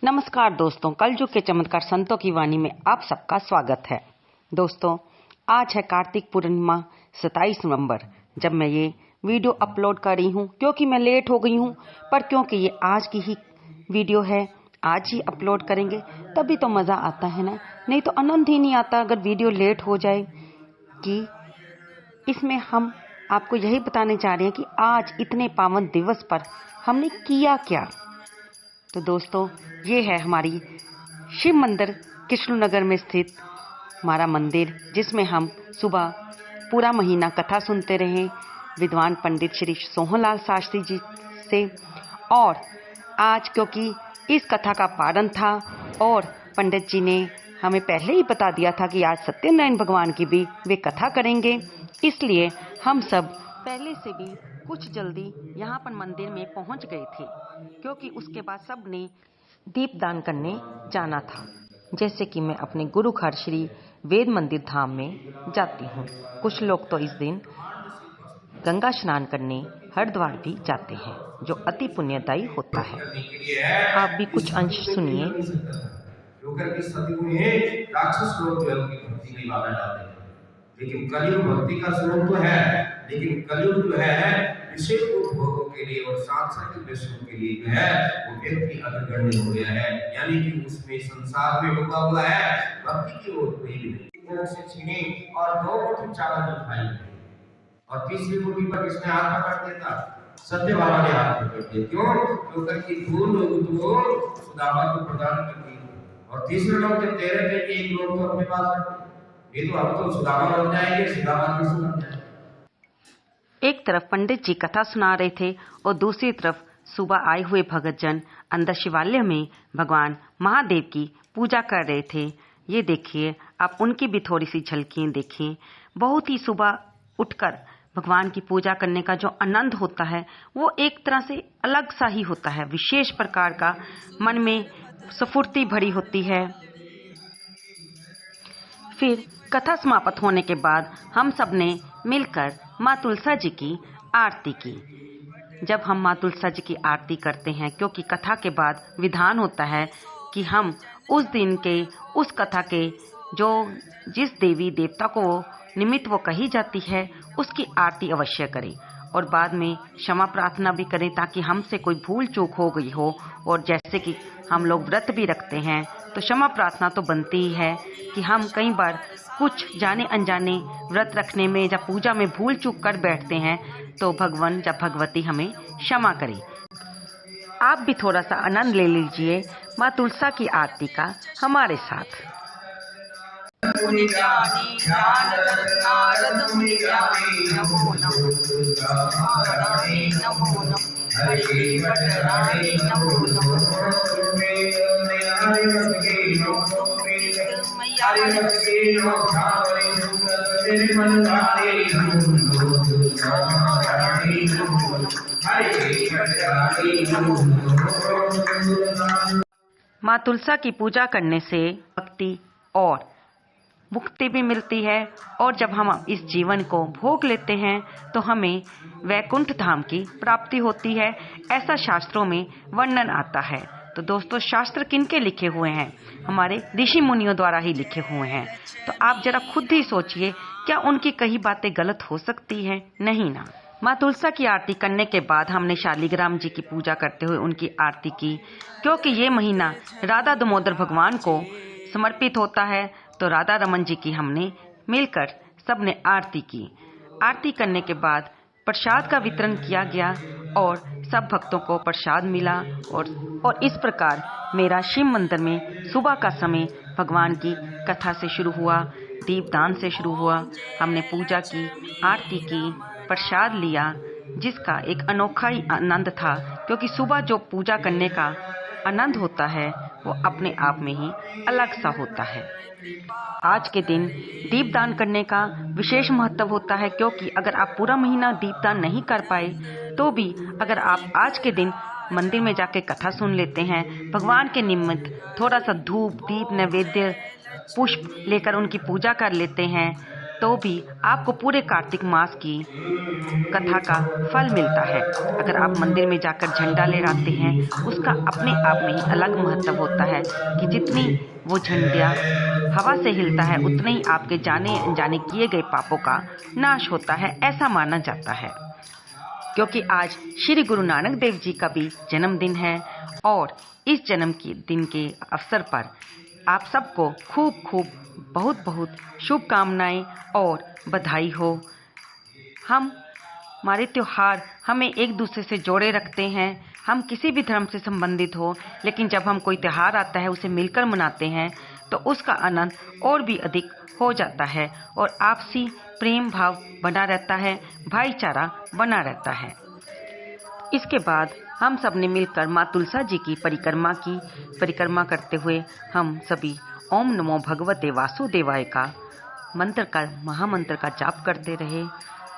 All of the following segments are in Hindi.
नमस्कार दोस्तों, कलयुग के चमत्कार संतों की वाणी में आप सबका स्वागत है। दोस्तों, आज है कार्तिक पूर्णिमा 27 नवंबर जब मैं ये वीडियो अपलोड कर रही हूँ। क्योंकि मैं लेट हो गई हूँ, पर क्योंकि ये आज की ही वीडियो है, आज ही अपलोड करेंगे तभी तो मज़ा आता है ना, नहीं तो आनंद ही नहीं आता अगर वीडियो लेट हो जाए। कि इसमें हम आपको यही बताने चाह रहे हैं कि आज इतने पावन दिवस पर हमने किया क्या। तो दोस्तों, ये है हमारी शिव मंदिर कृष्णनगर में स्थित हमारा मंदिर, जिसमें हम सुबह पूरा महीना कथा सुनते रहे विद्वान पंडित श्री सोहनलाल शास्त्री जी से। और आज क्योंकि इस कथा का पारण था और पंडित जी ने हमें पहले ही बता दिया था कि आज सत्यनारायण भगवान की भी वे कथा करेंगे, इसलिए हम सब पहले से भी कुछ जल्दी यहाँ पर मंदिर में पहुँच गए थे। क्योंकि उसके बाद सब ने दीपदान करने जाना था। जैसे कि मैं अपने गुरु घर श्री वेद मंदिर धाम में जाती हूँ। कुछ लोग तो इस दिन गंगा स्नान करने हरिद्वार भी जाते हैं, जो अति पुण्यदायी होता है। आप भी कुछ अंश सुनिए। राक्षस लोग जो है उनकी भक्ति में बाधा डालते हैं, लेकिन कलयुग भक्ति का स्वरूप तो है, लेकिन कलयुग जो है विषय उपभोगों के लिए और सांसारिक विषयों के लिए जो है वो व्यक्ति अग्रगण्य हो गया है, यानी कि उसमें संसार में डूबा हुआ है, भक्ति की ओर कोई भी नहीं। भोग से छीनी और 2 मुट्ठी चावल खाई और तीसरी मुट्ठी पर किसने हाथ पकड़ दिया था? सत्य बाबा ने हाथ पकड़ दिया। क्यों? क्योंकि 2 लोग तो सुदामा को प्रदान कर दी और तीसरे लोग जब 13 के एक लोग तो अपने पास रखे, ये तो हम तो सुदामा बन जाएंगे, सुदामा कृष्ण बन जाएंगे। एक तरफ पंडित जी कथा सुना रहे थे और दूसरी तरफ सुबह आए हुए भगत जन अंदर शिवालय में भगवान महादेव की पूजा कर रहे थे। ये देखिए, आप उनकी भी थोड़ी सी झलकियां देखिए। बहुत ही सुबह उठकर भगवान की पूजा करने का जो आनंद होता है वो एक तरह से अलग सा ही होता है, विशेष प्रकार का, मन में स्फूर्ति भरी होती है। फिर कथा समाप्त होने के बाद हम सब ने मिलकर माँ तुलसा जी की आरती की। जब हम माँ तुलसा जी की आरती करते हैं, क्योंकि कथा के बाद विधान होता है कि हम उस दिन के उस कथा के जो जिस देवी देवता को निमित्त वो कही जाती है उसकी आरती अवश्य करें और बाद में क्षमा प्रार्थना भी करें, ताकि हमसे कोई भूल चूक हो गई हो। और जैसे कि हम लोग व्रत भी रखते हैं तो क्षमा प्रार्थना तो बनती ही है कि हम कई बार कुछ जाने अनजाने व्रत रखने में या पूजा में भूल चूक कर बैठते हैं, तो भगवान या भगवती हमें क्षमा करें। आप भी थोड़ा सा आनंद ले लीजिए माँ तुलसा की आरती का हमारे साथ। मुनि ज्ञानी ज्ञानगण नारद मुनि ज्ञानी नमो नमो नारायणी नमो नमो हरि वटराणी नमो नमो माँ तुलसा की पूजा करने से भक्ति और मुक्ति भी मिलती है, और जब हम इस जीवन को भोग लेते हैं तो हमें वैकुंठ धाम की प्राप्ति होती है, ऐसा शास्त्रों में वर्णन आता है। तो दोस्तों, शास्त्र किनके लिखे हुए हैं? हमारे ऋषि मुनियों द्वारा ही लिखे हुए हैं। तो आप जरा खुद ही सोचिए, क्या उनकी कही बातें गलत हो सकती है? नहीं ना। माँ तुलसा की आरती करने के बाद हमने शालिग्राम जी की पूजा करते हुए उनकी आरती की, क्योंकि ये महीना राधा दामोदर भगवान को समर्पित होता है। तो राधा रमन जी की हमने मिलकर सबने आरती की। आरती करने के बाद प्रसाद का वितरण किया गया और सब भक्तों को प्रसाद मिला। और इस प्रकार मेरा शिव मंदिर में सुबह का समय भगवान की कथा से शुरू हुआ, दीपदान से शुरू हुआ। हमने पूजा की, आरती की, प्रसाद लिया, जिसका एक अनोखा ही आनंद था। क्योंकि सुबह जो पूजा करने का आनंद होता है वो अपने आप में ही अलग सा होता है। आज के दिन दीपदान करने का विशेष महत्व होता है, क्योंकि अगर आप पूरा महीना दीपदान नहीं कर पाए तो भी अगर आप आज के दिन मंदिर में जाके कथा सुन लेते हैं, भगवान के निमित्त थोड़ा सा धूप दीप नैवेद्य पुष्प लेकर उनकी पूजा कर लेते हैं, तो भी आपको पूरे कार्तिक मास की कथा का फल मिलता है। अगर आप मंदिर में जाकर झंडा लहराते हैं, उसका अपने आप में ही अलग महत्व होता है कि जितनी वो झंडा हवा से हिलता है, उतने ही आपके जाने अनजाने किए गए पापों का नाश होता है, ऐसा माना जाता है। क्योंकि आज श्री गुरु नानक देव जी का भी जन्मदिन है और इस जन्म के दिन के अवसर पर आप सबको खूब खूब बहुत बहुत शुभकामनाएं और बधाई हो। हमारे त्योहार हमें एक दूसरे से जोड़े रखते हैं। हम किसी भी धर्म से संबंधित हो, लेकिन जब हम कोई त्योहार आता है उसे मिलकर मनाते हैं तो उसका आनंद और भी अधिक हो जाता है और आपसी प्रेम भाव बना रहता है, भाईचारा बना रहता है। इसके बाद हम सब ने मिलकर माँ तुलसा जी की परिक्रमा करते हुए हम सभी ओम नमो भगवते वासुदेवाय का महामंत्र का जाप करते रहे।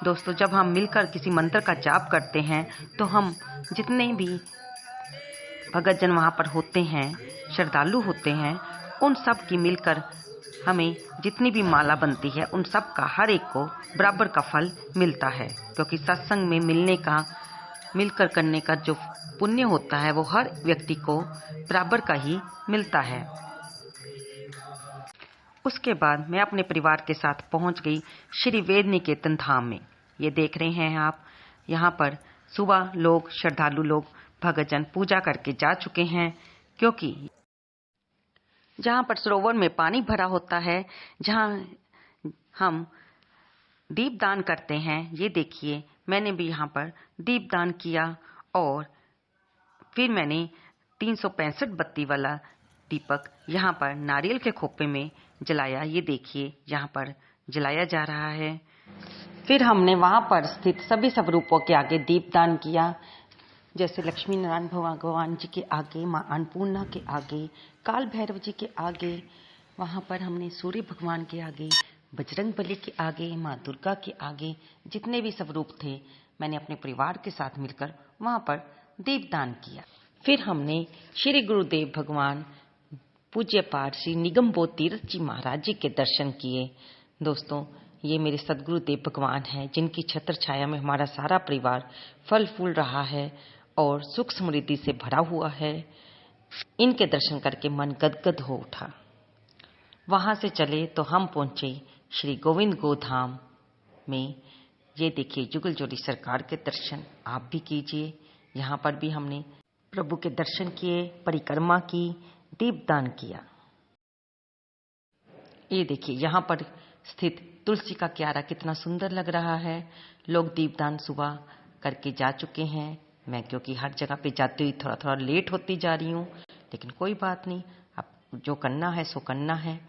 दोस्तों, जब हम मिलकर किसी मंत्र का जाप करते हैं तो हम जितने भी भगतजन वहाँ पर होते हैं, श्रद्धालु होते हैं, उन सब की मिलकर हमें जितनी भी माला बनती है उन सब का हर एक को बराबर का फल मिलता है। क्योंकि सत्संग में मिलकर करने का जो पुण्य होता है वो हर व्यक्ति को बराबर का ही मिलता है। उसके बाद मैं अपने परिवार के साथ पहुंच गई श्री वेद निकेतन धाम में। ये देख रहे हैं आप, यहाँ पर सुबह श्रद्धालु लोग भक्तजन पूजा करके जा चुके हैं। क्योंकि जहाँ पर सरोवर में पानी भरा होता है, जहाँ हम दीपदान करते हैं, ये देखिए मैंने भी यहाँ पर दीपदान किया और फिर मैंने 365 बत्ती वाला दीपक यहाँ पर नारियल के खोपे में जलाया। ये देखिए यहाँ पर जलाया जा रहा है। फिर हमने वहाँ पर स्थित सभी स्वरूपों के आगे दीपदान किया, जैसे लक्ष्मी नारायण भगवान जी के आगे, माँ अन्नपूर्णा के आगे, काल भैरव जी के आगे, वहाँ पर हमने सूर्य भगवान के आगे, बजरंग बली के आगे, माँ दुर्गा के आगे, जितने भी स्वरूप थे मैंने अपने परिवार के साथ मिलकर वहाँ पर दीपदान किया। फिर हमने श्री गुरुदेव भगवान पूज्य पाठ श्री निगम बोध तीरथ जी महाराज जी के दर्शन किए। दोस्तों, ये मेरे सदगुरुदेव भगवान हैं जिनकी छत्र छाया में हमारा सारा परिवार फल फूल रहा है और सुख समृद्धि से भरा हुआ है। इनके दर्शन करके मन गदगद हो उठा। वहां से चले तो हम पहुंचे श्री गोविंद गोधाम में। ये देखिए जुगल जोड़ी सरकार के दर्शन आप भी कीजिए। यहाँ पर भी हमने प्रभु के दर्शन किए, परिक्रमा की, दीपदान किया। ये देखिए यहाँ पर स्थित तुलसी का क्यारा कितना सुंदर लग रहा है। लोग दीपदान सुबह करके जा चुके हैं। मैं क्योंकि हर जगह पे जाती हुई थोड़ा थोड़ा लेट होती जा रही हूँ, लेकिन कोई बात नहीं, अब जो करना है सो करना है।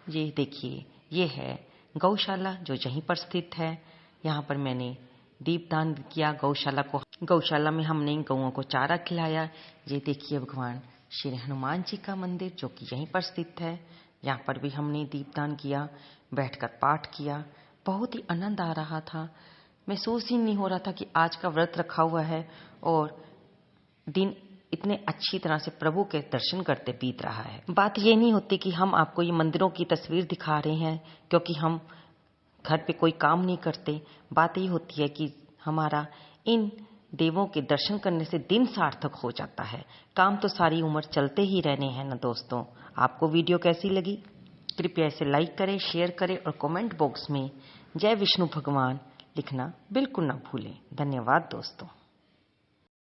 ये देखिए ये है गौशाला जो यहीं पर स्थित है। यहाँ पर मैंने दीपदान किया गौशाला में हमने गौओं को चारा खिलाया। ये देखिए भगवान श्री हनुमान जी का मंदिर जो कि यहीं पर स्थित है। यहाँ पर भी हमने दीपदान किया, बैठकर पाठ किया। बहुत ही आनंद आ रहा था। महसूस ही नहीं हो रहा था कि आज का व्रत रखा हुआ है और दिन इतने अच्छी तरह से प्रभु के दर्शन करते बीत रहा है। बात ये नहीं होती कि हम आपको ये मंदिरों की तस्वीर दिखा रहे हैं क्योंकि हम घर पे कोई काम नहीं करते। बात ये होती है कि हमारा इन देवों के दर्शन करने से दिन सार्थक हो जाता है। काम तो सारी उम्र चलते ही रहने हैं ना। दोस्तों, आपको वीडियो कैसी लगी? कृपया इसे लाइक करें, शेयर करें और कमेंट बॉक्स में जय विष्णु भगवान लिखना बिल्कुल ना भूलें। धन्यवाद दोस्तों।